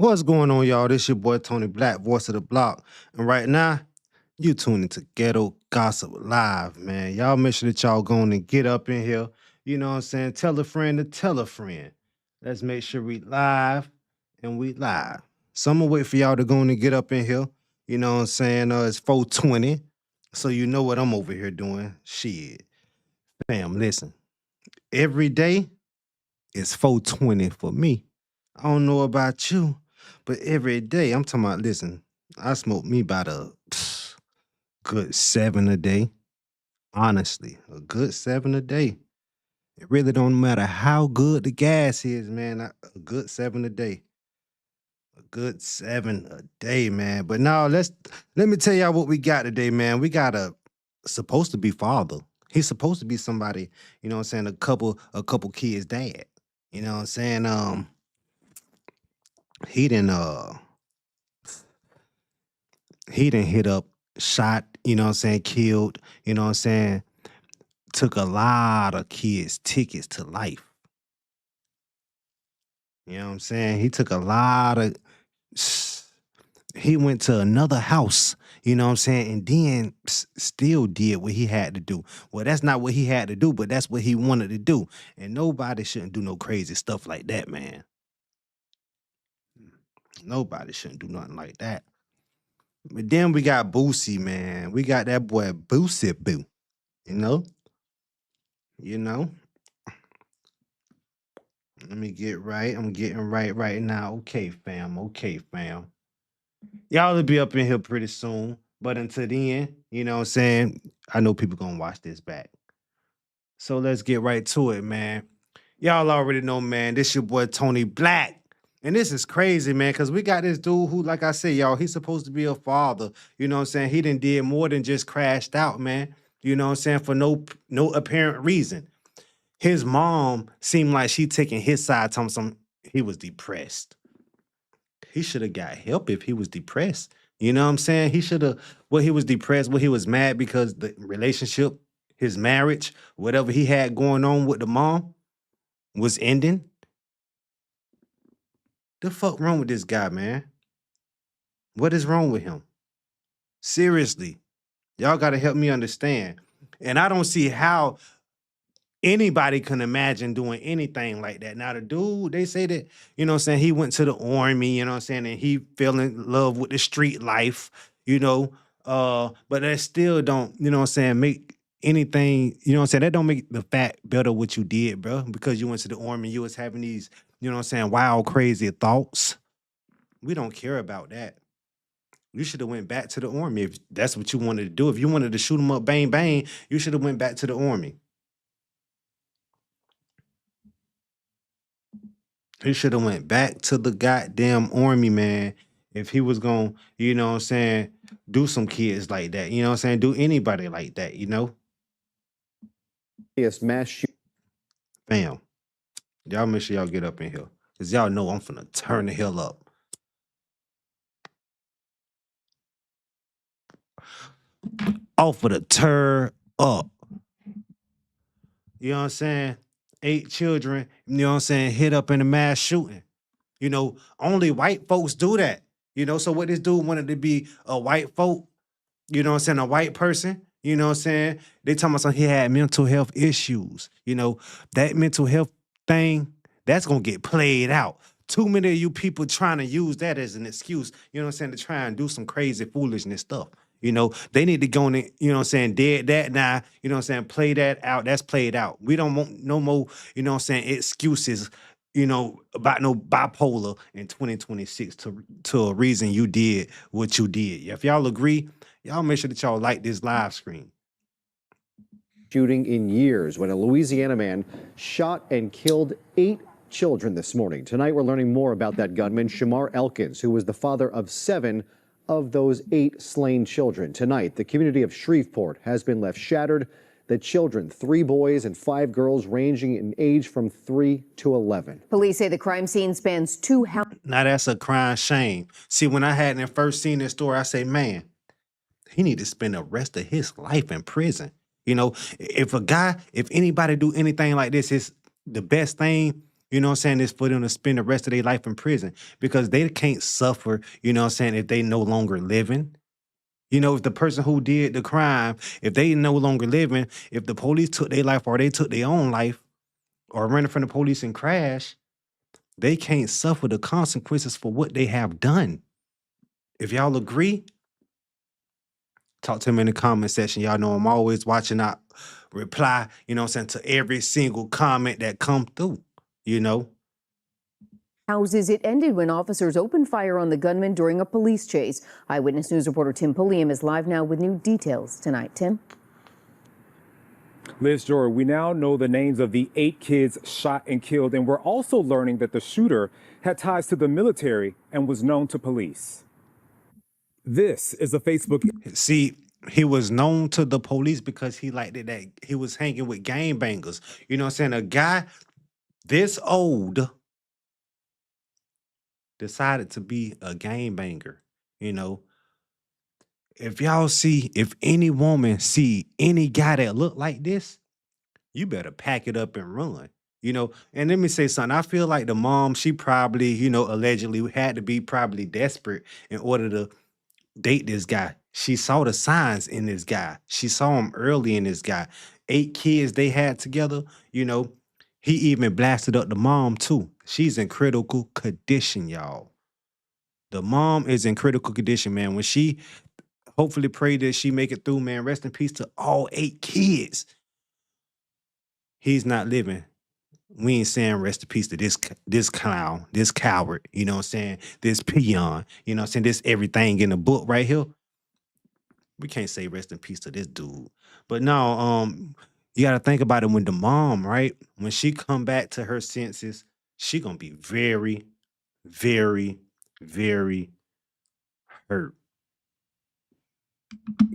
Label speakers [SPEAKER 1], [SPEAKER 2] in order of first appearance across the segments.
[SPEAKER 1] What's going on, y'all? This your boy Tony Black, voice of the block. And right now, you tuning to Ghetto Gossip Live, man. Y'all make sure that y'all going and get up in here. You know what I'm saying? Tell a friend to tell a friend. Let's make sure we live and we live. So I'm gonna wait for y'all to go and get up in here. You know what I'm saying? It's 4:20. So you know what I'm over here doing. Shit. Fam, listen. Every day is 4:20 for me. I don't know about you, but every day, I'm talking about, listen, I smoke me about a good 7 a day. Honestly, a good 7 a day. It really don't matter how good the gas is, man. A good 7 a day. A good 7 a day, man. But now let me tell y'all what we got today, man. We got a supposed to be father. He's supposed to be somebody, you know what I'm saying, a couple kids' dad. You know what I'm saying? He didn't he didn't hit up, shot, you know what I'm saying, killed, you know what I'm saying, took a lot of kids' tickets to life. You know what I'm saying? He took a lot of he went to another house, you know what I'm saying, and then still did what he had to do. Well, that's not what he had to do, but that's what he wanted to do. And nobody shouldn't do no crazy stuff like that, man. Nobody shouldn't do nothing like that. But then we got Boosie, man. We got that boy Boosie Boo, you know? You know? Let me get right. I'm getting right now. Okay, fam. Okay, fam. Y'all will be up in here pretty soon. But until then, you know what I'm saying? I know people gonna watch this back. So let's get right to it, man. Y'all already know, man. This your boy Tony Black. And this is crazy, man, because we got this dude who, like I said, y'all, he's supposed to be a father. You know what I'm saying? He done did more than just crashed out, man. You know what I'm saying? For no apparent reason. His mom seemed like she taking his side, telling him he was depressed. He should have got help if he was depressed. You know what I'm saying? He should have, he was depressed, he was mad because the relationship, his marriage, whatever he had going on with the mom was ending. The fuck wrong with this guy, man? What is wrong with him? Seriously, y'all got to help me understand. And I don't see how anybody can imagine doing anything like that. Now, the dude, they say that, you know what I'm saying, he went to the army, you know what I'm saying, and he fell in love with the street life, you know, but that still don't, you know what I'm saying, make anything, you know what I'm saying, that don't make the fact better what you did, bro, because you went to the army, you was having these, you know what I'm saying, wild, crazy thoughts. We don't care about that. You should have went back to the army if that's what you wanted to do. If you wanted to shoot him up, bang, bang, you should have went back to the army. He should have went back to the goddamn army, man. If he was going, you know what I'm saying, do some kids like that. You know what I'm saying? Do anybody like that, you know?
[SPEAKER 2] Yes, mass shooting.
[SPEAKER 1] Fam. Y'all make sure y'all get up in here. Because y'all know I'm finna turn the hell up. Off of the turn up. You know what I'm saying? 8 children, you know what I'm saying, hit up in a mass shooting. You know, only white folks do that. You know, so what this dude wanted to be a white folk, you know what I'm saying, a white person, you know what I'm saying? They talking about something, he had mental health issues. You know, that mental health thing, that's gonna get played out. Too many of you people trying to use that as an excuse, you know what I'm saying, to try and do some crazy foolishness stuff. You know, they need to go in, you know what I'm saying, dead that now, you know what I'm saying, play that out. That's played out. We don't want no more, you know what I'm saying, excuses, you know, about no bipolar in 2026 to a reason you did what you did. If y'all agree, y'all make sure that y'all like this live stream.
[SPEAKER 2] Shooting in years when a Louisiana man shot and killed 8 children this morning. Tonight, we're learning more about that gunman, Shamar Elkins, who was the father of 7 of those 8 slain children. Tonight, the community of Shreveport has been left shattered. The children, 3 boys and 5 girls, ranging in age from 3 to 11.
[SPEAKER 3] Police say the crime scene spans 2 houses.
[SPEAKER 1] Now that's a crime shame. See, when I had first seen this story, I say, man, he need to spend the rest of his life in prison. You know, if anybody do anything like this, it's the best thing, you know what I'm saying, is for them to spend the rest of their life in prison because they can't suffer, you know what I'm saying, if they no longer living. You know, if the person who did the crime, if they no longer living, if the police took their life or they took their own life or running from the police and crash, they can't suffer the consequences for what they have done. If y'all agree, talk to me in the comment section. Y'all know I'm always watching out, reply, you know what I'm saying, to every single comment that come through, you know.
[SPEAKER 3] Houses. It ended when officers opened fire on the gunman during a police chase. Eyewitness News reporter Tim Pulliam is live now with new details tonight. Tim?
[SPEAKER 4] Liz Jory, we now know the names of the 8 kids shot and killed, and we're also learning that the shooter had ties to the military and was known to police. This is a Facebook.
[SPEAKER 1] See, he was known to the police because he liked it that he was hanging with gangbangers. You know what I'm saying? A guy this old decided to be a gangbanger, you know. If y'all see, if any woman see any guy that look like this, you better pack it up and run. You know, and let me say something. I feel like the mom, she probably, you know, allegedly had to be probably desperate in order to date this guy. She saw the signs in this guy. She saw him early in this guy. 8 kids they had together, you know. He even blasted up the mom too. She's in critical condition, y'all. The mom is in critical condition, man. When she hopefully pray that she make it through, man. Rest in peace to all 8 kids. He's not living. We ain't saying rest in peace to this clown, this coward, you know what I'm saying? This peon, you know what I'm saying? This everything in the book right here. We can't say rest in peace to this dude. But no, you gotta think about it when the mom, right? When she come back to her senses, she gonna be very, very, very hurt.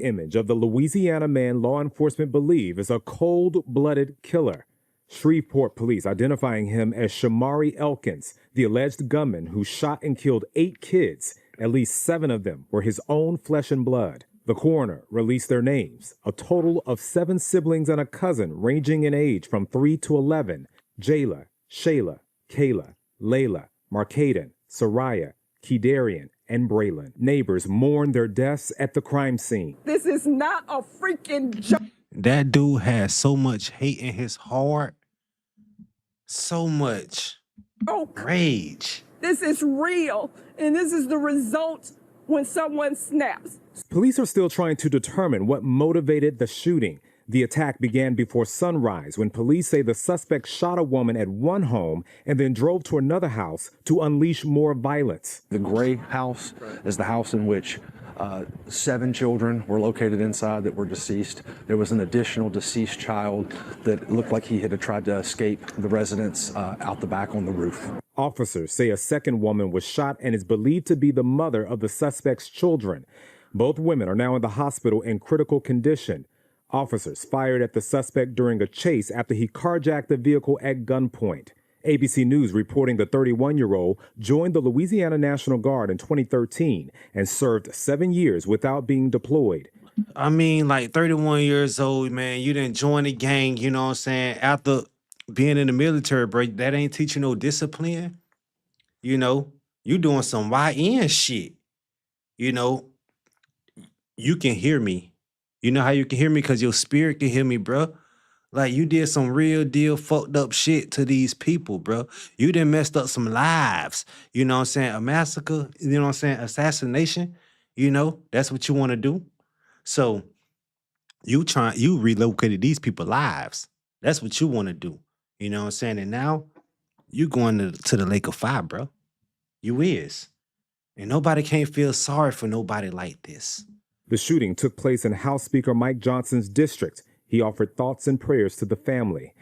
[SPEAKER 4] Image of the Louisiana man law enforcement believe is a cold-blooded killer. Shreveport police identifying him as Shamari Elkins, the alleged gunman who shot and killed 8 kids. At least 7 of them were his own flesh and blood. The coroner released their names, a total of 7 siblings and a cousin ranging in age from 3 to 11. Jayla, Shayla, Kayla, Layla, Markaden, Soraya, Kedarian, and Braylon. Neighbors mourn their deaths at the crime scene.
[SPEAKER 5] This is not a freaking joke.
[SPEAKER 1] That dude has so much hate in his heart, so much rage.
[SPEAKER 5] This is real, and this is the result when someone snaps.
[SPEAKER 4] Police are still trying to determine what motivated the shooting. The attack began before sunrise when police say the suspect shot a woman at one home and then drove to another house to unleash more violence.
[SPEAKER 6] The gray house is the house in which 7 children were located inside that were deceased. There was an additional deceased child that looked like he had tried to escape the residence out the back on the roof.
[SPEAKER 4] Officers say a second woman was shot and is believed to be the mother of the suspect's children. Both women are now in the hospital in critical condition. Officers fired at the suspect during a chase after he carjacked the vehicle at gunpoint. ABC News reporting the 31-year-old joined the Louisiana National Guard in 2013 and served 7 years without being deployed.
[SPEAKER 1] I mean, like 31 years old, man, you didn't join a gang, you know what I'm saying? After being in the military, bro, that ain't teaching no discipline. You know, you doing some YN shit. You know, you can hear me. You know how you can hear me? Because your spirit can hear me, bro. Like, you did some real deal fucked up shit to these people, bro. You done messed up some lives. You know what I'm saying? A massacre, you know what I'm saying? Assassination, you know? That's what you want to do. So, you relocated these people's lives. That's what you want to do. You know what I'm saying? And now, you going to the lake of fire, bro. You is. And nobody can't feel sorry for nobody like this.
[SPEAKER 4] The shooting took place in House Speaker Mike Johnson's district. He offered thoughts and prayers to the family.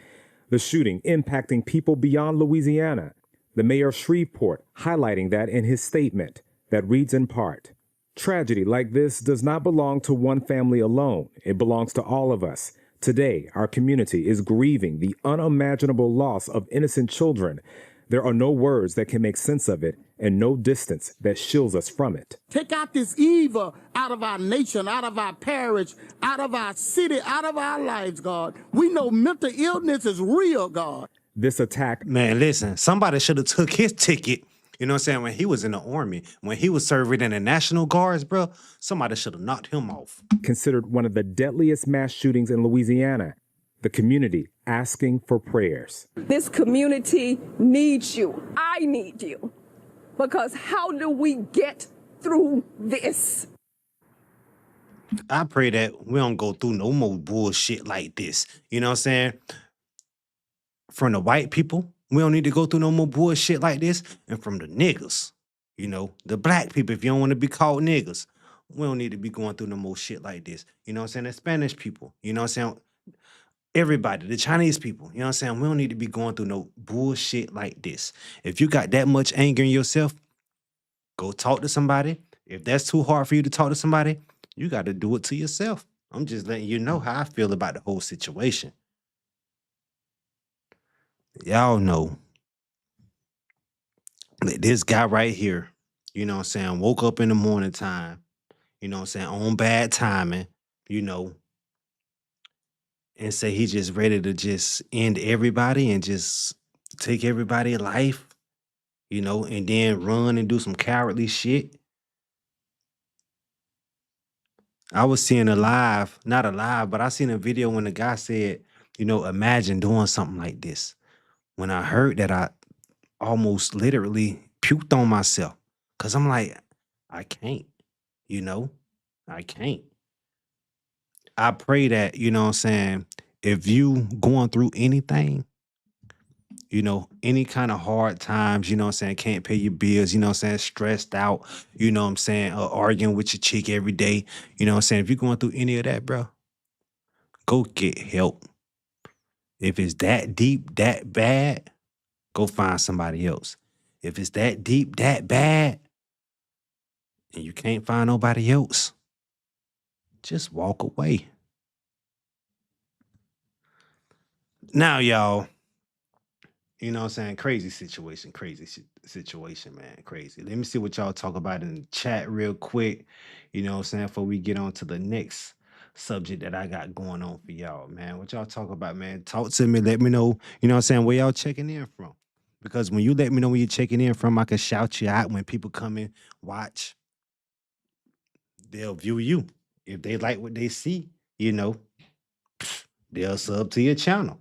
[SPEAKER 4] The shooting impacting people beyond Louisiana. The mayor of Shreveport highlighting that in his statement that reads in part, "Tragedy like this does not belong to one family alone. It belongs to all of us. Today, our community is grieving the unimaginable loss of innocent children. There are no words that can make sense of it and no distance that shields us from it."
[SPEAKER 7] Take out this evil out of our nation, out of our parish, out of our city, out of our lives, God. We know mental illness is real, God.
[SPEAKER 4] This attack,
[SPEAKER 1] Man, listen, somebody should have took his ticket. You know what I'm saying? When he was in the army, when he was serving in the National Guards, bro, somebody should have knocked him off.
[SPEAKER 4] considered one of the deadliest mass shootings in Louisiana. The community asking for prayers.
[SPEAKER 5] This community needs you. I need you. Because how do we get through this?
[SPEAKER 1] I pray that we don't go through no more bullshit like this. You know what I'm saying? From the white people, we don't need to go through no more bullshit like this. And from the niggas, you know, the black people, if you don't want to be called niggas, we don't need to be going through no more shit like this. You know what I'm saying? The Spanish people, you know what I'm saying? Everybody, the Chinese people, you know what I'm saying? We don't need to be going through no bullshit like this. If you got that much anger in yourself, go talk to somebody. If that's too hard for you to talk to somebody, you got to do it to yourself. I'm just letting you know how I feel about the whole situation. Y'all know that this guy right here, you know what I'm saying, woke up in the morning time, you know what I'm saying, on bad timing, you know, and say he just ready to just end everybody and just take everybody's life, you know, and then run and do some cowardly shit. I was seeing not a live, but I seen a video when the guy said, you know, imagine doing something like this. When I heard that, I almost literally puked on myself. Cause I'm like, I can't, you know, I can't. I pray that, you know what I'm saying, if you going through anything, you know, any kind of hard times, you know what I'm saying, can't pay your bills, you know what I'm saying, stressed out, you know what I'm saying, arguing with your chick every day, you know what I'm saying, if you're going through any of that, bro, go get help. If it's that deep, that bad, go find somebody else. If it's that deep, that bad, and you can't find nobody else, just walk away. Now, y'all, you know what I'm saying? Crazy situation, situation, man. Crazy. Let me see what y'all talk about in the chat real quick. You know what I'm saying? Before we get on to the next subject that I got going on for y'all, man. What y'all talk about, man? Talk to me. Let me know, you know what I'm saying, where y'all checking in from. Because when you let me know where you're checking in from, I can shout you out when people come in, watch. They'll view you. If they like what they see, you know, they'll sub to your channel.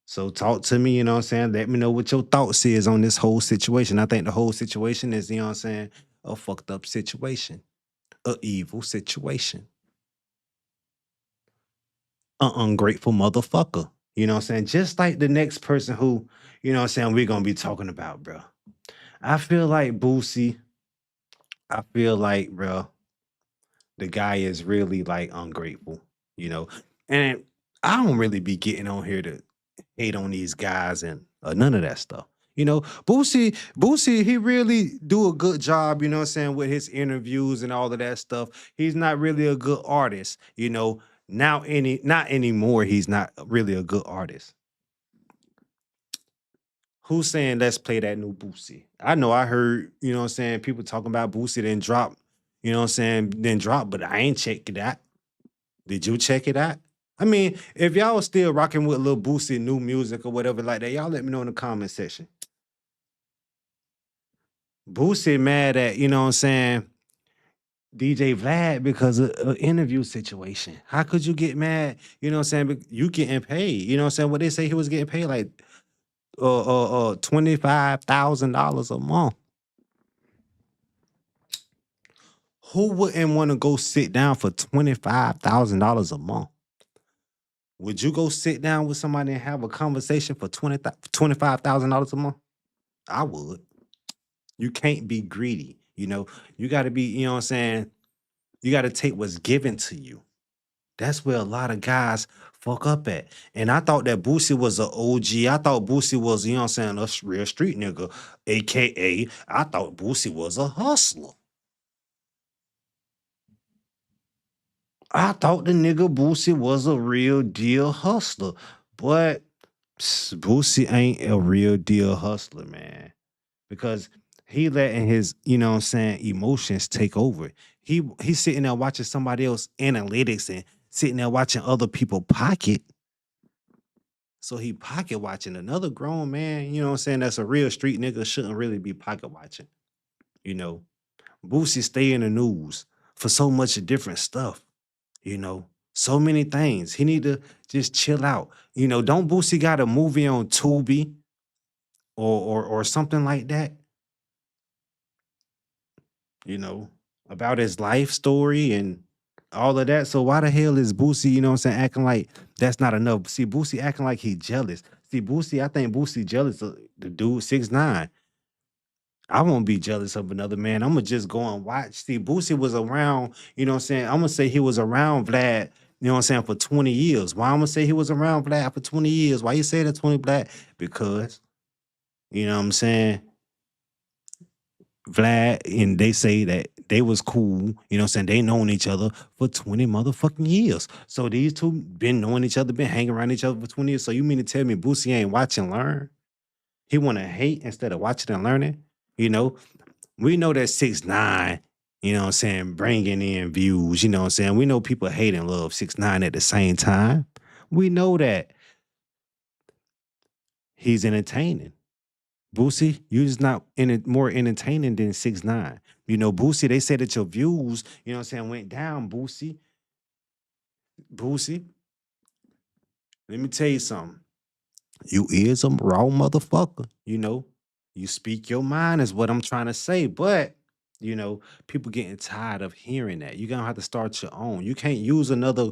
[SPEAKER 1] So talk to me, you know what I'm saying? Let me know what your thoughts is on this whole situation. I think the whole situation is, you know what I'm saying, a fucked up situation, a evil situation, an ungrateful motherfucker. You know what I'm saying? Just like the next person who, you know what I'm saying, we're going to be talking about, bro. I feel like Boosie, I feel like, bro, the guy is really like ungrateful, you know? And I don't really be getting on here to hate on these guys and none of that stuff. You know, Boosie, he really do a good job, you know what I'm saying, with his interviews and all of that stuff. He's not really a good artist, you know. Not anymore, he's not really a good artist. Who's saying let's play that new Boosie? I know I heard, you know what I'm saying, people talking about Boosie then drop, you know what I'm saying, then drop, but I ain't checked it out. Did you check it out? I mean, if y'all still rocking with Lil Boosie new music or whatever like that, y'all let me know in the comment section. Boosie mad at, you know what I'm saying, DJ Vlad because of an interview situation. How could you get mad? You know what I'm saying? You getting paid. You know what I'm saying? What they say he was getting paid like $25,000 a month. Who wouldn't want to go sit down for $25,000 a month? Would you go sit down with somebody and have a conversation for $25,000 a month? I would. You can't be greedy. You know, you got to be, you know what I'm saying? You got to take what's given to you. That's where a lot of guys fuck up at. And I thought that Boosie was an OG. I thought Boosie was, you know what I'm saying, a real street nigga. AKA, I thought Boosie was a hustler. I thought the nigga Boosie was a real deal hustler. But Boosie ain't a real deal hustler, man. Because he letting his, you know what I'm saying, emotions take over. He's sitting there watching somebody else analytics and sitting there watching other people pocket. So he pocket watching another grown man, you know what I'm saying? That's a real street nigga, shouldn't really be pocket watching, you know. Boosie stay in the news for so much of different stuff, you know. So many things. He need to just chill out. You know, don't Boosie got a movie on Tubi or something like that, you know, about his life story and all of that. So why the hell is Boosie, you know what I'm saying, acting like that's not enough? See, Boosie acting like he jealous. See, Boosie, I think Boosie jealous of the dude 6ix9ine. I won't be jealous of another man. I'm gonna just go and watch. See, Boosie was around, you know what I'm saying? I'm gonna say he was around Vlad, you know what I'm saying, for 20 years. Why I'm gonna say he was around Vlad for 20 years? Why you say that 20 Vlad? Because, you know what I'm saying? Vlad and they say that they was cool, you know what I'm saying? They known each other for 20 motherfucking years. So these two been knowing each other, been hanging around each other for 20 years. So you mean to tell me Boosie ain't watch and learn? He wanna hate instead of watching and learning? You know, we know that 6ix9ine, you know what I'm saying, bringing in views, you know what I'm saying? We know people hate and love 6ix9ine at the same time. We know that he's entertaining. Boosie, you just not more entertaining than 6ix9ine. You know, Boosie, they said that your views, you know what I'm saying, went down, Boosie. Boosie, let me tell you something. You is a raw motherfucker, you know. You speak your mind is what I'm trying to say, but you know, people getting tired of hearing that. You're gonna have to start your own. You can't use another.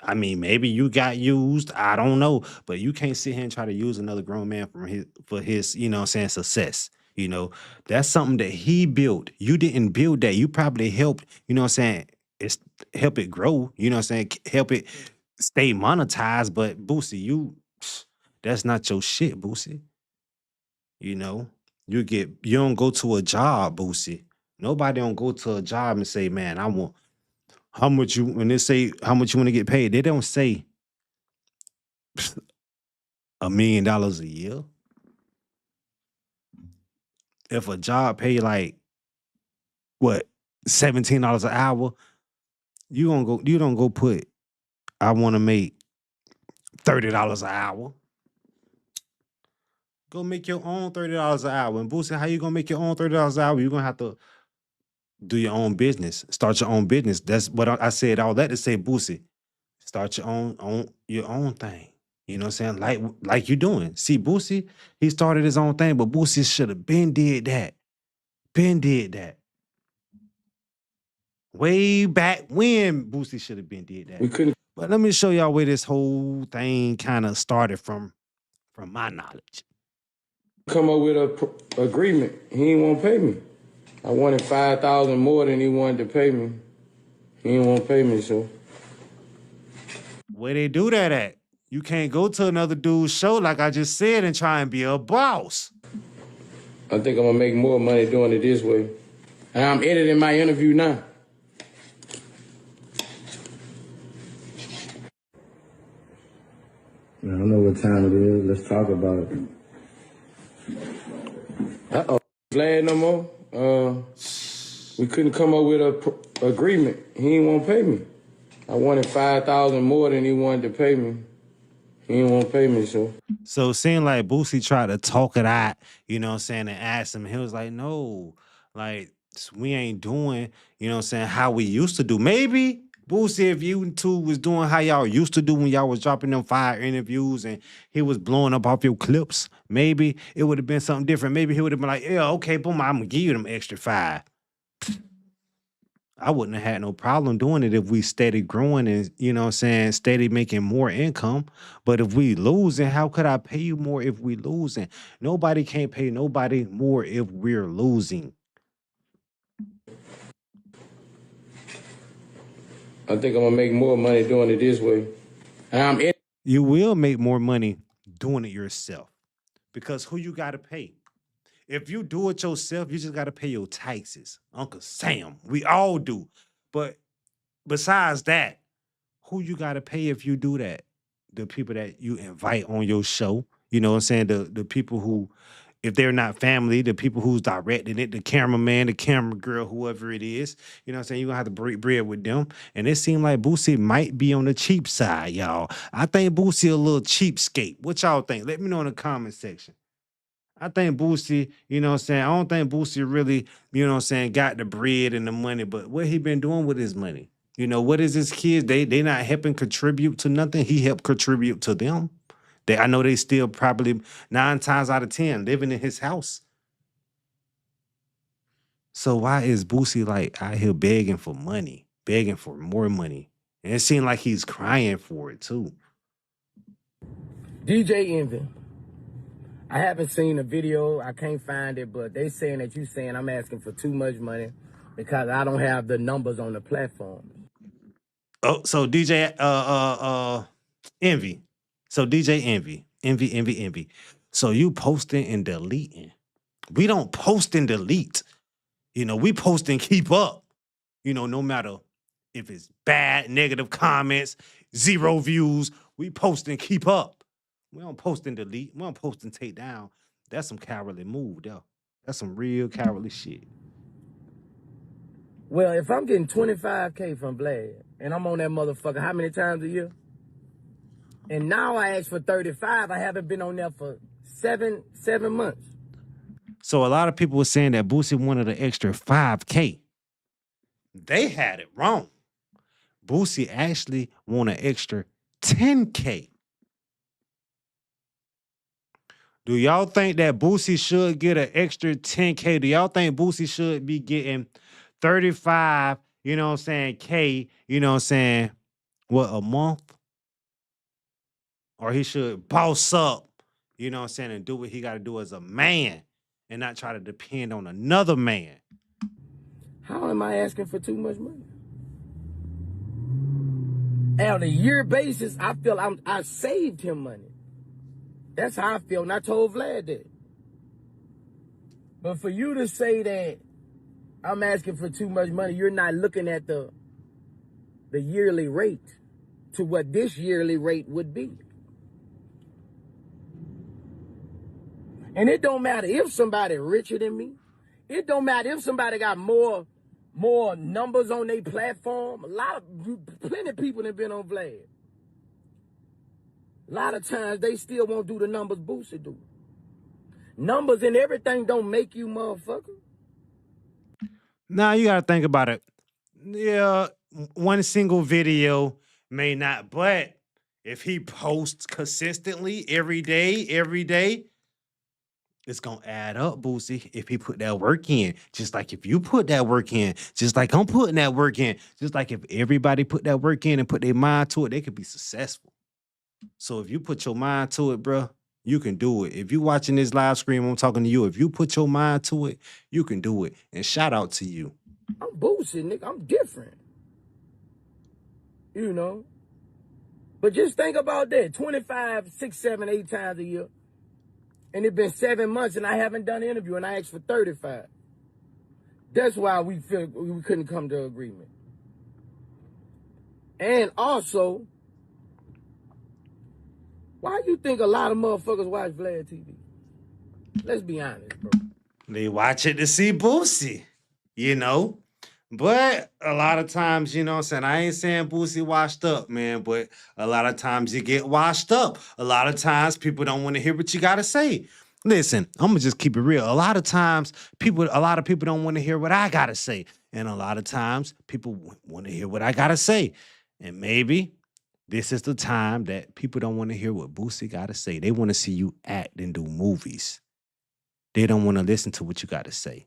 [SPEAKER 1] I mean, maybe you got used. I don't know, but you can't sit here and try to use another grown man for his, you know, what I'm saying, success. You know, that's something that he built. You didn't build that. You probably helped. You know, what I'm saying, it's help it grow. You know, what I'm saying, help it stay monetized. But Boosie, that's not your shit, Boosie. You know, you don't go to a job, Boosie. Nobody don't go to a job and say, man, I want how much you when they say how much you want to get paid, they don't say $1 million a year. If a job pay like what $17 an hour, you don't go put I want to make $30 an hour. Go make your own $30 an hour. And Boosie, how you gonna make your own $30 an hour? You're gonna have to do your own business, start your own business. That's what I said. All that to say, Boosie, start your own thing. You know what I'm saying? Like you doing. See, Boosie, he started his own thing, but Boosie should have been did that. Been did that. Way back when Boosie should have been did that.
[SPEAKER 8] We couldn't
[SPEAKER 1] But let me show y'all where this whole thing kind of started from my knowledge.
[SPEAKER 8] come up with a agreement. He ain't want to pay me. I wanted 5,000 more than he wanted to pay me. He ain't want to pay me, so
[SPEAKER 1] Where they do that at? You can't go to another dude's show, like I just said, and try and be a boss.
[SPEAKER 8] I think I'm gonna make more money doing it this way. And I'm editing my interview now. I don't know what time it is. Let's talk about it. Uh-oh. Glad no more. We couldn't come up with a agreement. He ain't want to pay me. I wanted 5,000 more than he wanted to pay me. He ain't want to pay me, so.
[SPEAKER 1] So it seemed like Boosie tried to talk it out, you know what I'm saying, and ask him. He was like, no, like, we ain't doing, you know what I'm saying, how we used to do. Maybe, Boosie, if you two was doing how y'all used to do when y'all was dropping them fire interviews and he was blowing up off your clips, maybe it would have been something different. Maybe he would have been like, yeah, okay, boom, I'm going to give you them extra 5. I wouldn't have had no problem doing it if we steady growing and, you know what I'm saying, steady making more income. But if we losing, how could I pay you more if we losing? Nobody can't pay nobody more if we're losing.
[SPEAKER 8] I think I'm gonna make more money doing it this way. And
[SPEAKER 1] You will make more money doing it yourself because who you got to pay? If you do it yourself, you just got to pay your taxes. Uncle Sam, we all do. But besides that, who you got to pay if you do that? The people that you invite on your show, you know what I'm saying? The people who if they're not family, the people who's directing it, the cameraman, the camera girl, whoever it is, you know what I'm saying? You're gonna have to break bread with them. And it seemed like Boosie might be on the cheap side, y'all. I think Boosie a little cheapskate. What y'all think? Let me know in the comment section. I think Boosie, you know what I'm saying? I don't think Boosie really, you know what I'm saying, got the bread and the money, but what he been doing with his money? You know, what is his kids? They not helping contribute to nothing. He helped contribute to them. I know they still probably 9 times out of 10 living in his house. So why is Boosie like out here begging for money, begging for more money? And it seemed like he's crying for it too.
[SPEAKER 9] DJ Envy. I haven't seen the video. I can't find it, but they saying that you saying I'm asking for too much money because I don't have the numbers on the platform.
[SPEAKER 1] Oh, so DJ Envy. So DJ Envy. So you posting and deleting. We don't post and delete. You know, we post and keep up. You know, no matter if it's bad, negative comments, 0 views, we post and keep up. We don't post and delete. We don't post and take down. That's some cowardly move, though. That's some real cowardly shit.
[SPEAKER 9] Well, if I'm getting 25K from Vlad and I'm on that motherfucker how many times a year? And now I ask for 35. I haven't been on there for seven months.
[SPEAKER 1] So a lot of people were saying that Boosie wanted an extra 5K. They had it wrong. Boosie actually want an extra 10K. Do y'all think that Boosie should get an extra 10K? Do y'all think Boosie should be getting 35, you know what I'm saying, K, you know what I'm saying, what, a month? Or he should boss up, you know what I'm saying, and do what he got to do as a man and not try to depend on another man.
[SPEAKER 9] How am I asking for too much money? On a year basis, I feel I saved him money. That's how I feel, and I told Vlad that. But for you to say that I'm asking for too much money, you're not looking at the yearly rate to what this yearly rate would be. And it don't matter if somebody richer than me. It don't matter if somebody got more numbers on their platform. Plenty of people have been on Vlad. A lot of times they still won't do the numbers Boosie do. Numbers and everything don't make you motherfucker.
[SPEAKER 1] Now you gotta think about it. Yeah, one single video may not, but if he posts consistently every day, it's gonna add up, Boosie, if he put that work in. Just like if you put that work in, just like I'm putting that work in, just like if everybody put that work in and put their mind to it, they could be successful. So if you put your mind to it, bro, you can do it. If you watching this live stream, I'm talking to you. If you put your mind to it, you can do it. And shout out to you.
[SPEAKER 9] I'm Boosie, nigga. I'm different. You know? But just think about that. 25, 6, 7, 8 times a year. And it's been 7 months and I haven't done an interview and I asked for 35. That's why we feel we couldn't come to agreement. And also, why you think a lot of motherfuckers watch Vlad TV? Let's be honest, bro.
[SPEAKER 1] They watch it to see Boosie, you know? But a lot of times, you know what I'm saying? I ain't saying Boosie washed up, man, but a lot of times you get washed up. A lot of times people don't want to hear what you got to say. Listen, I'm going to just keep it real. A lot of times, a lot of people don't want to hear what I got to say. And a lot of times, people want to hear what I got to say. And maybe this is the time that people don't want to hear what Boosie got to say. They want to see you act and do movies. They don't want to listen to what you got to say.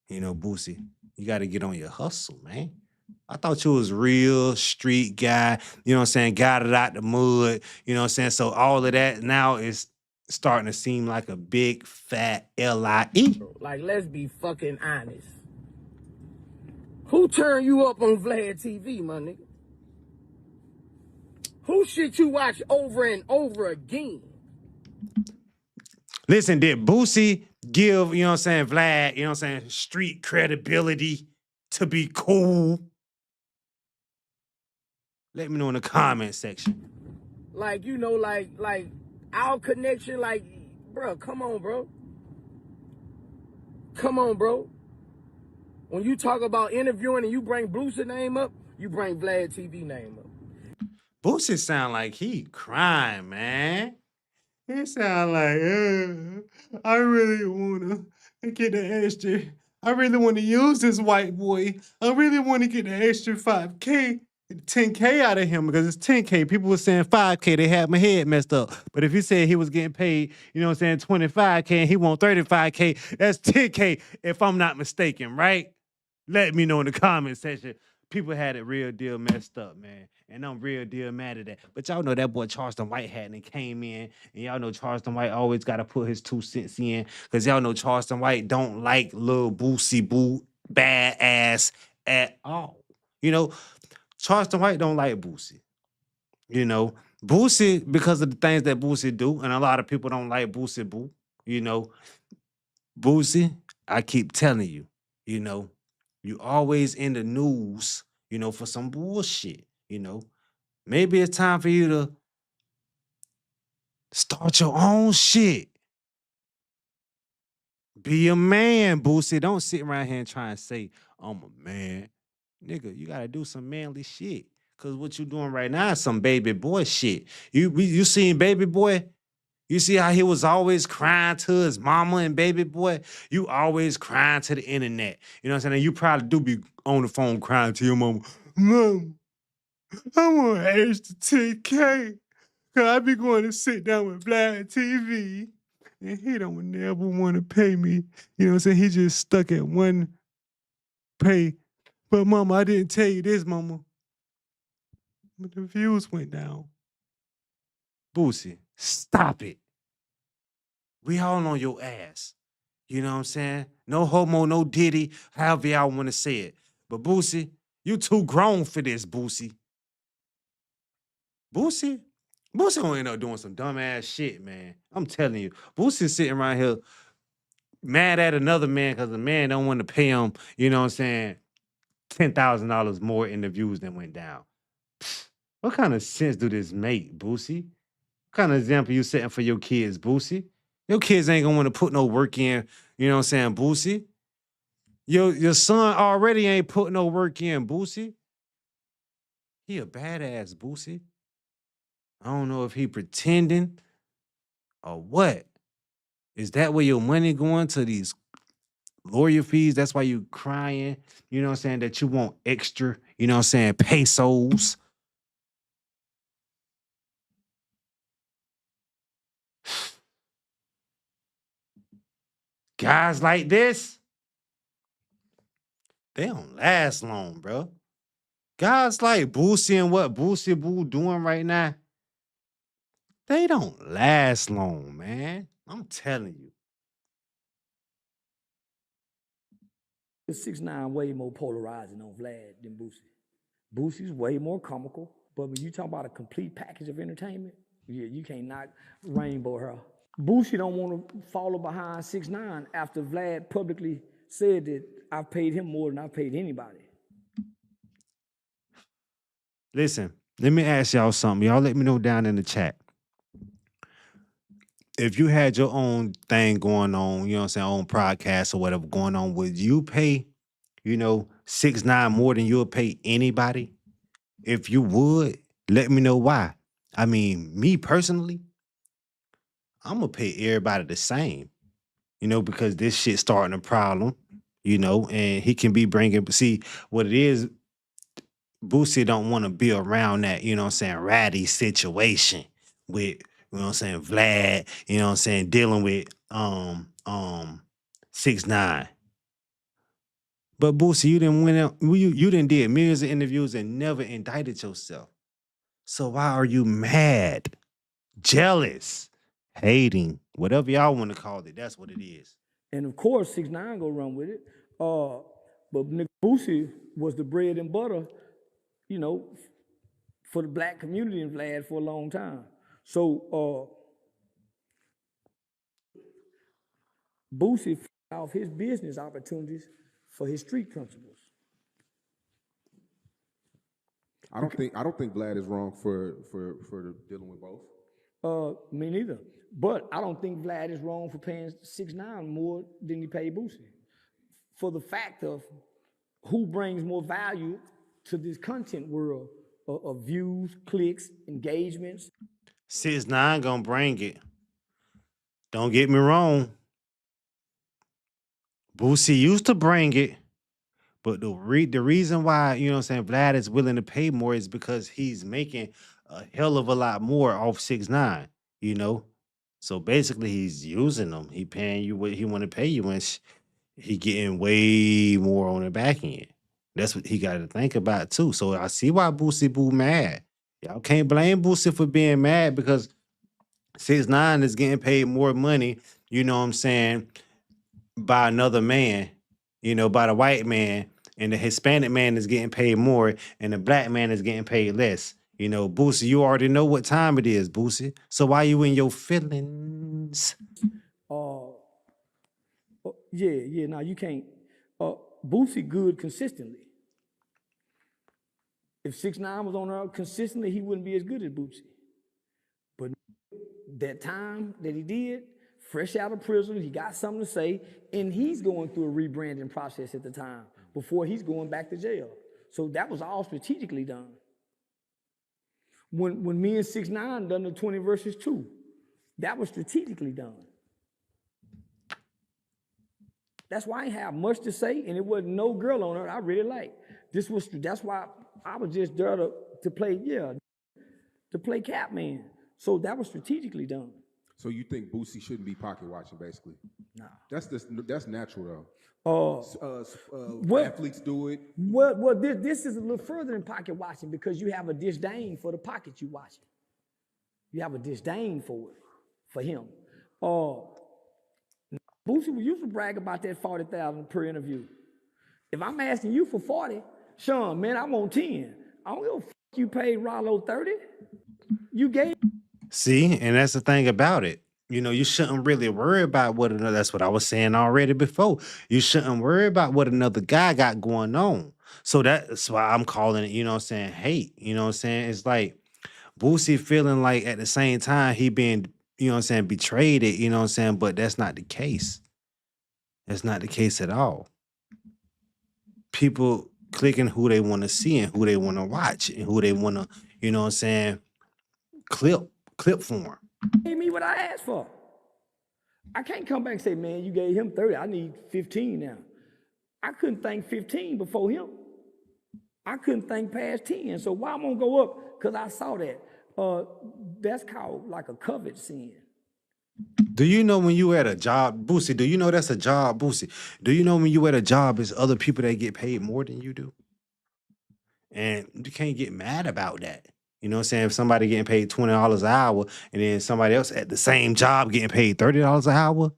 [SPEAKER 1] You know, Boosie, you got to get on your hustle, man. I thought you was real street guy, you know what I'm saying, got it out the mud, you know what I'm saying? So all of that now is starting to seem like a big, fat L-I-E.
[SPEAKER 9] Like, let's be fucking honest. Who turned you up on Vlad TV, my nigga? Who shit you watch over and over again?
[SPEAKER 1] Listen, did Boosie give, you know what I'm saying, Vlad, you know what I'm saying, street credibility to be cool? Let me know in the comment section.
[SPEAKER 9] Like, you know, like our connection, like, bro, come on, bro. Come on, bro. When you talk about interviewing and you bring Boosie name up, you bring Vlad TV name up.
[SPEAKER 1] Boosie sound like he crying, man. He sound like, I really wanna get the extra. I really want to use this white boy. I really want to get the extra 5K, 10K out of him because it's 10K. People were saying 5K. They had my head messed up. But if he said he was getting paid, you know what I'm saying, 25K and he want 35K, that's 10K if I'm not mistaken, right? Let me know in the comment section. People had it real deal messed up, man. And I'm real deal mad at that. But y'all know that boy Charleston White had and came in. And y'all know Charleston White always got to put his 2 cents in. Because y'all know Charleston White don't like little Boosie Boo bad ass at all. You know, Charleston White don't like Boosie. You know, Boosie, because of the things that Boosie do, and a lot of people don't like Boosie Boo. You know, Boosie, I keep telling you, you know, you always in the news, you know, for some bullshit, you know. Maybe it's time for you to start your own shit. Be a man, Boosie. Don't sit around here and try and say, I'm a man. Nigga, you gotta do some manly shit. Cause what you doing right now is some baby boy shit. You seen baby boy? You see how he was always crying to his mama and baby boy? You always crying to the internet. You know what I'm saying? And you probably do be on the phone crying to your mama. Mom, I want an extra 10K. Cause I be going to sit down with Vlad TV. And he don't never want to pay me. You know what I'm saying? He just stuck at one pay. But mama, I didn't tell you this, mama. But the views went down. Boosie, stop it. We all on your ass. You know what I'm saying? No homo, no diddy, however y'all want to say it. But Boosie, you too grown for this, Boosie. Boosie gonna end up doing some dumbass shit, man. I'm telling you. Boosie's sitting around here mad at another man because the man don't want to pay him, you know what I'm saying, $10,000 more in the views than went down. What kind of sense do this make, Boosie? What kind of example you setting for your kids, Boosie? Your kids ain't gonna want to put no work in, you know what I'm saying, Boosie? Your son already ain't putting no work in, Boosie. He a badass, Boosie. I don't know if he pretending or what. Is that where your money going to these lawyer fees? That's why you crying, you know what I'm saying, that you want extra, you know what I'm saying, pesos. Guys like this, they don't last long, bro. Guys like Boosie and what Boosie Boo doing right now, they don't last long, man. I'm telling you.
[SPEAKER 10] 6ix9ine way more polarizing on Vlad than Boosie. Boosie's way more comical, but when you talk about a complete package of entertainment, yeah, you can't knock Rainbow her. Boosie don't want to follow behind 6ix9ine after Vlad publicly said that I've paid him more than I've paid anybody.
[SPEAKER 1] Listen, let me ask y'all something. Y'all let me know down in the chat. If you had your own thing going on, you know what I'm saying, own podcast or whatever going on, would you pay, you know, 6ix9ine more than you'll pay anybody? If you would, let me know why. I mean, me personally, I'm gonna pay everybody the same, you know, because this shit starting a problem, you know, and he can be bringing. See, what it is, Boosie don't want to be around that, you know what I'm saying, ratty situation with, you know what I'm saying, Vlad, you know what I'm saying, dealing with 6ix9ine. But Boosie, you didn't win out, you didn't did millions of interviews and never indicted yourself. So why are you mad, jealous, hating, whatever y'all want to call it? That's what it is.
[SPEAKER 10] And of course, 6ix9ine go run with it. But Nick Boosie was the bread and butter, you know, for the black community in Vlad for a long time. So Boosie off his business opportunities for his street principles.
[SPEAKER 11] I don't think Vlad is wrong for dealing with both.
[SPEAKER 10] Me neither. But I don't think Vlad is wrong for paying 6ix9ine more than he paid Boosie. for the fact of who brings more value to this content world of views, clicks, engagements.
[SPEAKER 1] 6ix9ine gonna bring it. Don't get me wrong. Boosie used to bring it, but the reason why, you know what I'm saying, Vlad is willing to pay more is because he's making a hell of a lot more off 6ix9ine, you know? So basically he's using them. He paying you what he want to pay you, and he getting way more on the back end. That's what he got to think about too. So I see why Boosie Boo mad. Y'all can't blame Boosie for being mad because 6ix9ine is getting paid more money, you know what I'm saying, by another man, you know, by the white man, and the Hispanic man is getting paid more, and the black man is getting paid less. You know, Boosie, you already know what time it is, Boosie. So why you in your feelings?
[SPEAKER 10] Yeah, now you can't. Boosie good consistently. If 6ix9ine was on there consistently, he wouldn't be as good as Boosie. But that time that he did, fresh out of prison, he got something to say, and he's going through a rebranding process at the time before he's going back to jail. So that was all strategically done. When me and 6ix9ine done the 20 versus 2, that was strategically done. That's why I ain't have much to say, and it wasn't no girl on it I really liked. That's why I was just there to play, to play Catman. So that was strategically done.
[SPEAKER 11] So you think Boosie shouldn't be pocket watching, basically?
[SPEAKER 10] No.
[SPEAKER 11] That's natural
[SPEAKER 10] though.
[SPEAKER 11] Athletes do it.
[SPEAKER 10] Well, this is a little further than pocket watching because you have a disdain for the pocket you watching. You have a disdain for it, for him. Boosie used to brag about that 40,000 per interview. If I'm asking you for 40, Sean, man, I want 10. I don't give a fuck you paid Rollo 30. You gave.
[SPEAKER 1] See, and that's the thing about it. You know, you shouldn't really worry about what another, that's what I was saying already before. You shouldn't worry about what another guy got going on. So that's why I'm calling it, you know what I'm saying, hate. You know what I'm saying? It's like Boosie feeling like at the same time he being, you know what I'm saying, betrayed it, you know what I'm saying? But that's not the case. That's not the case at all. People clicking who they want to see and who they want to watch and who they want to, you know what I'm saying, clip for.
[SPEAKER 10] Gave me what I asked for. I can't come back and say, man, you gave him 30. I need 15 now. I couldn't think 15 before him. I couldn't think past 10. So why I'm gonna go up? Because I saw that. That's called like a covet sin.
[SPEAKER 1] Do you know when you at a job, Boosie, do you know that's a job, Boosie? Do you know when you at a job, it's other people that get paid more than you do? And you can't get mad about that. You know what I'm saying? If somebody getting paid $20 an hour and then somebody else at the same job getting paid $30 an hour,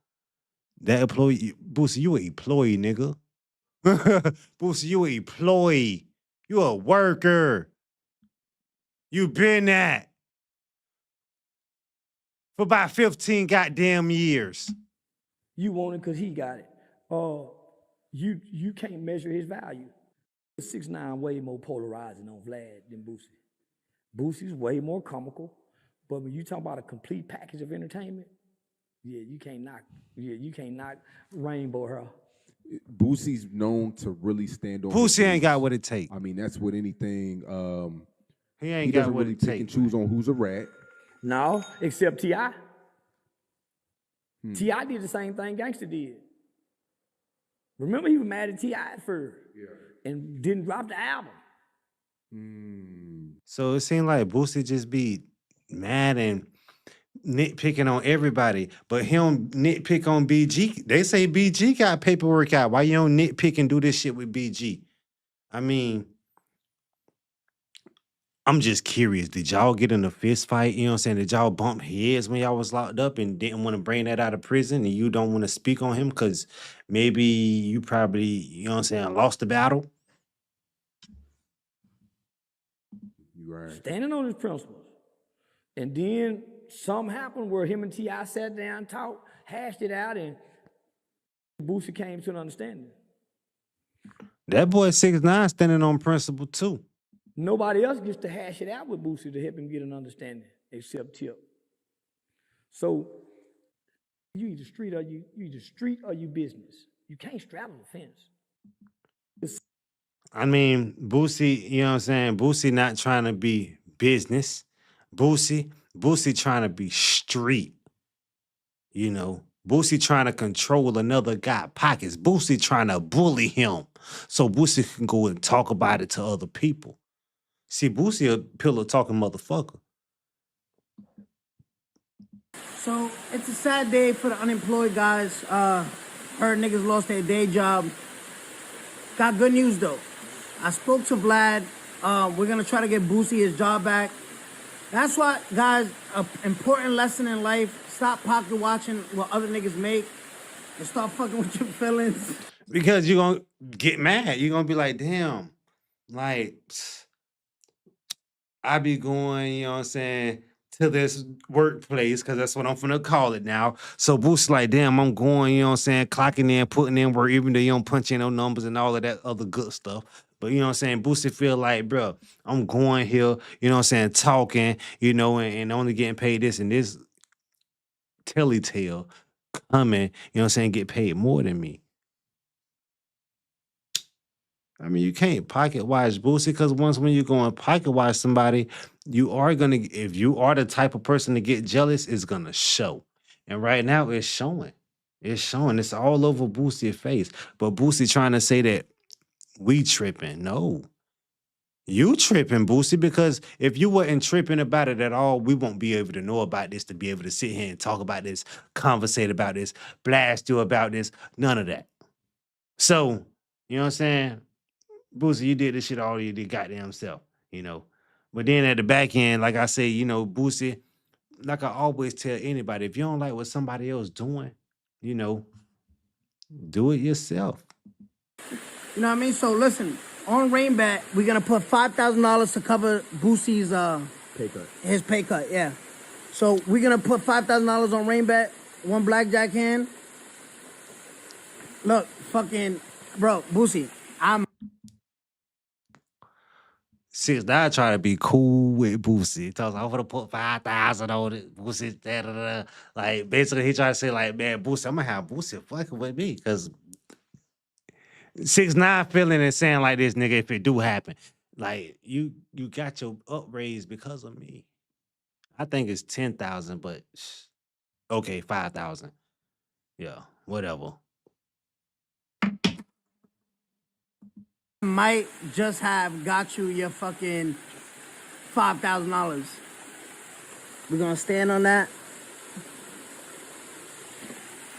[SPEAKER 1] that employee, Boosie, you an employee, nigga. Boosie, you an employee. You a worker. You been that for about 15 goddamn years.
[SPEAKER 10] You want it because he got it. You can't measure his value. 6ix9ine way more polarizing on Vlad than Boosie. Boosie's way more comical, but when you talk about a complete package of entertainment, you can't knock Rainbow her.
[SPEAKER 11] Boosie's known to really stand on.
[SPEAKER 1] Boosie ain't got what it takes.
[SPEAKER 11] I mean, that's what anything.
[SPEAKER 1] He ain't got what
[SPEAKER 11] really
[SPEAKER 1] it
[SPEAKER 11] pick
[SPEAKER 1] takes.
[SPEAKER 11] and choose on who's a rat.
[SPEAKER 10] No, except T.I. T.I. did the same thing Gangsta did. Remember, he was mad at T.I. at first, and didn't drop the album.
[SPEAKER 1] So it seemed like Boosie just be mad and nitpicking on everybody, but he don't nitpick on BG. They say BG got paperwork out. Why you don't nitpick and do this shit with BG? I mean, I'm just curious. Did y'all get in a fist fight? You know what I'm saying? Did y'all bump heads when y'all was locked up and didn't want to bring that out of prison and you don't want to speak on him because maybe you probably, you know what I'm saying, lost the battle?
[SPEAKER 11] Right.
[SPEAKER 10] Standing on his principles. And then something happened where him and T.I. sat down, talked, hashed it out, and Boosie came to an understanding.
[SPEAKER 1] That boy 6ix9ine standing on principle too.
[SPEAKER 10] Nobody else gets to hash it out with Boosie to help him get an understanding except Tip. So you either street or you business. You can't straddle the fence.
[SPEAKER 1] I mean, Boosie, you know what I'm saying? Boosie not trying to be business. Boosie trying to be street, you know. Boosie trying to control another guy pockets. Boosie trying to bully him so Boosie can go and talk about it to other people. See, Boosie a pillow talking motherfucker.
[SPEAKER 12] So it's a sad day for the unemployed guys. Heard niggas lost their day job. Got good news though. I spoke to Vlad. We're gonna try to get Boosie his job back. That's why, guys, an important lesson in life: stop pocket watching what other niggas make and start fucking with your feelings.
[SPEAKER 1] Because you're gonna get mad. You're gonna be like, damn, like I be going, you know what I'm saying, to this workplace, because that's what I'm gonna call it now. So Boost like, damn, I'm going, you know what I'm saying, clocking in, putting in work, even though you don't punch in no numbers and all of that other good stuff. But you know what I'm saying, Boosie feel like, bro, I'm going here, you know what I'm saying, talking, you know, and only getting paid this and this tale coming, you know what I'm saying, get paid more than me. I mean, you can't pocket watch Boosie because once when you go and pocket watch somebody, you are gonna, if you are the type of person to get jealous, it's gonna show. And right now it's showing. It's showing. It's all over Boosie's face. But Boosie trying to say that we tripping. No. You tripping, Boosie, because if you wasn't tripping about it at all, we won't be able to know about this, to be able to sit here and talk about this, conversate about this, blast you about this, none of that. So, you know what I'm saying? Boosie, you did this shit all you did goddamn self, you know. But then at the back end, like I say, you know, Boosie, like I always tell anybody, if you don't like what somebody else doing, you know, do it yourself.
[SPEAKER 12] You know what I mean? So listen, on Rainbat, we're gonna put $5,000 to cover Boosie's
[SPEAKER 13] Pay cut.
[SPEAKER 12] his pay cut. Yeah. So we're gonna put $5,000 on Rainbat, one blackjack hand. Look, fucking, bro, Boosie, I'm.
[SPEAKER 1] 6ix9ine try to be cool with Boosie. Tells I'm gonna put 5,000 on it. Boosie, da, da, da. Like basically he try to say like, man, Boosie, I'm gonna have Boosie fucking with me because 6ix9ine feeling and saying like this, nigga, if it do happen, like you got your upraised because of me. I think it's 10,000, but okay, 5,000. Yeah, whatever.
[SPEAKER 12] Might just have got you your fucking $5,000. We're gonna stand on that.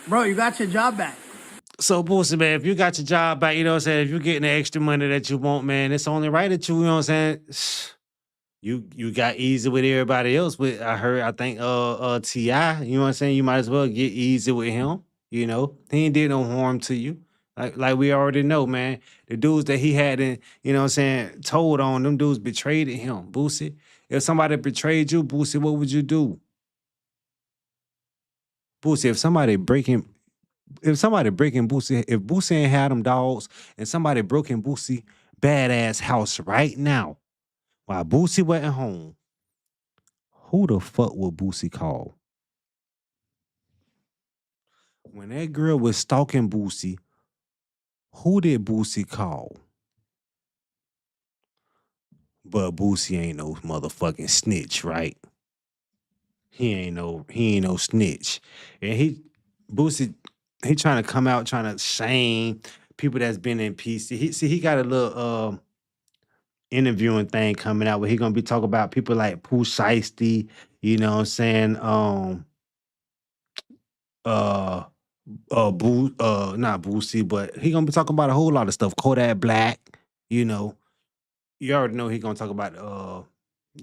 [SPEAKER 12] Bro, you got your job back.
[SPEAKER 1] So Boosie, man, if you got your job back, you know what I'm saying, if you're getting the extra money that you want, man, it's only right that you know what I'm saying? You got easy with everybody else. With I think T.I., you know what I'm saying? You might as well get easy with him. You know, he ain't did no harm to you. Like we already know, man. The dudes that he had in, you know what I'm saying, told on, them dudes betrayed him, Boosie. If somebody betrayed you, Boosie, what would you do? Boosie, if somebody breaking Boosie, if Boosie ain't had them dogs and somebody broke in Boosie badass house right now, while Boosie wasn't home, who the fuck would Boosie call? When that girl was stalking Boosie, who did Boosie call? But Boosie ain't no motherfucking snitch, right? He ain't no snitch. And Boosie, he trying to come out trying to shame people that's been in PC. He got a little interviewing thing coming out where he gonna be talking about people like Pooh Shiesty, you know what I'm saying? Not Boosie, but he gonna be talking about a whole lot of stuff. Kodak Black, you know. You already know he gonna talk about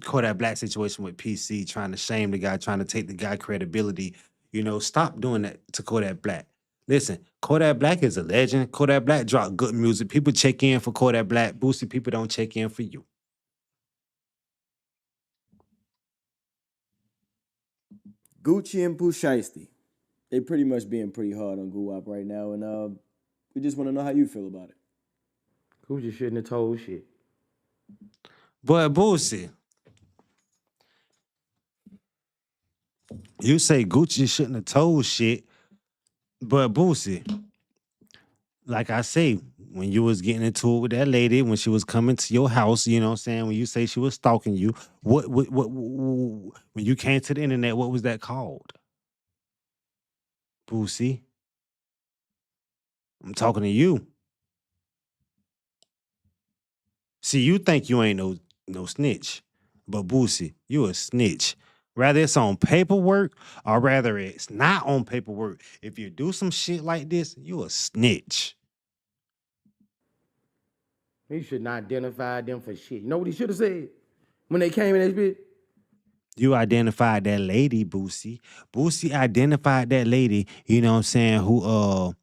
[SPEAKER 1] Kodak Black situation with PC, trying to shame the guy, trying to take the guy credibility. You know, stop doing that to Kodak Black. Listen, Kodak Black is a legend. Kodak Black dropped good music. People check in for Kodak Black. Boosie, people don't check in for you.
[SPEAKER 13] Gucci and Pooh Shiesty, they pretty much being pretty hard on Guwap right now, and we just want to know how you feel about it.
[SPEAKER 10] Gucci shouldn't have told shit.
[SPEAKER 1] But Boosie, you say Gucci shouldn't have told shit, but Boosie, like I say, when you was getting into it with that lady, when she was coming to your house, you know what I'm saying? When you say she was stalking you, when you came to the internet, what was that called? Boosie, I'm talking to you. See, you think you ain't no snitch, but Boosie, you a snitch. Rather it's on paperwork or rather it's not on paperwork. If you do some shit like this, you a snitch.
[SPEAKER 9] He should not identify them for shit. You know what he should have said when they came in this bitch?
[SPEAKER 1] You identified that lady, Boosie. Boosie identified that lady, you know what I'm saying, who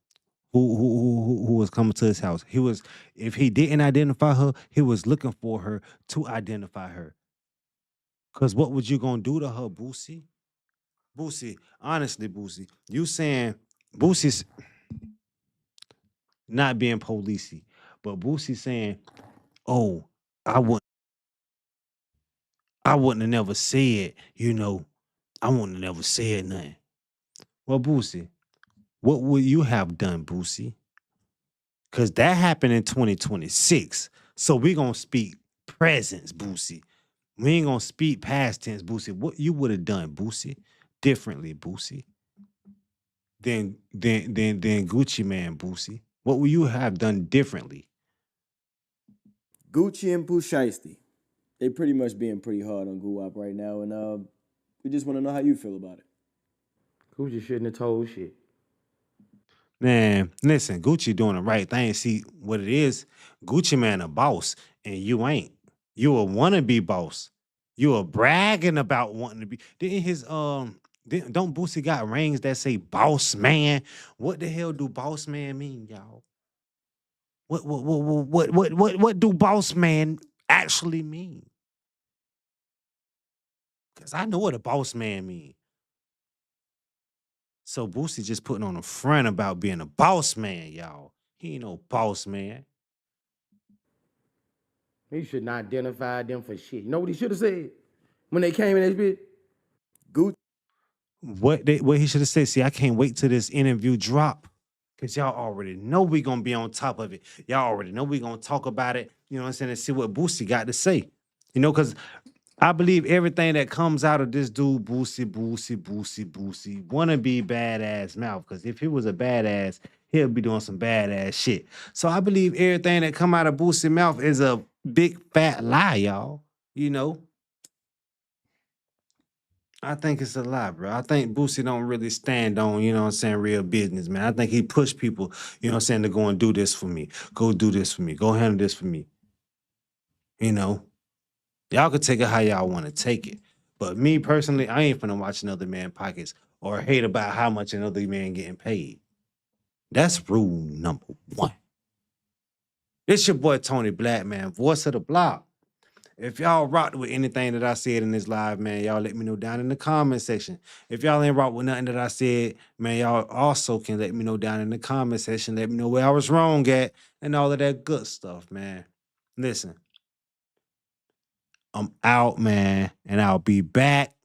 [SPEAKER 1] was coming to his house. He was, if he didn't identify her, he was looking for her to identify her. Cause what was you gonna do to her, Boosie? Boosie, honestly, Boosie, you saying Boosie's not being policey, but Boosie saying, "Oh, I wouldn't, I wouldn't have never said, you know, I wouldn't have never said nothing." Well, Boosie, what would you have done, Boosie? Cause that happened in 2026. So we gonna speak presence, Boosie. We ain't gonna speak past tense, Boosie. What you would have done, Boosie, differently, Boosie, than Gucci Man, Boosie. What would you have done differently?
[SPEAKER 13] Gucci and Pooh Shiesty, they pretty much being pretty hard on Guwap right now, and we just want to know how you feel about it.
[SPEAKER 9] Gucci shouldn't have told shit.
[SPEAKER 1] Man, listen, Gucci doing the right thing. See what it is, Gucci Man a boss, and you ain't. You a wannabe boss. You a bragging about wanting to be. Didn't his don't Boosie got rings that say boss man? What the hell do boss man mean, y'all? What do boss man actually mean? Cause I know what a boss man mean. So Boosie just putting on a front about being a boss man, y'all. He ain't no boss man.
[SPEAKER 9] He should not identify them for shit. You know what he should have said when they came in this bitch?
[SPEAKER 13] Gucci.
[SPEAKER 1] What he should have said, see, I can't wait till this interview drop. Cause y'all already know we gonna be on top of it. Y'all already know we gonna talk about it, you know what I'm saying, and see what Boosie got to say. You know, cause I believe everything that comes out of this dude, Boosie, wanna be badass mouth. Cause if he was a badass, he'll be doing some badass shit. So I believe everything that come out of Boosie mouth is a big fat lie, y'all. You know, I think it's a lie, bro. I think Boosie don't really stand on, you know what I'm saying, real business, man. I think he push people, you know what I'm saying, to go and do this for me. Go do this for me. Go handle this for me. You know? Y'all can take it how y'all want to take it. But me personally, I ain't finna watch another man pockets or hate about how much another man getting paid. That's rule number one. It's your boy Tony Black, man, voice of the block. If y'all rocked with anything that I said in this live, man, y'all let me know down in the comment section. If y'all ain't rocked with nothing that I said, man, y'all also can let me know down in the comment section. Let me know where I was wrong at and all of that good stuff, man. Listen, I'm out, man, and I'll be back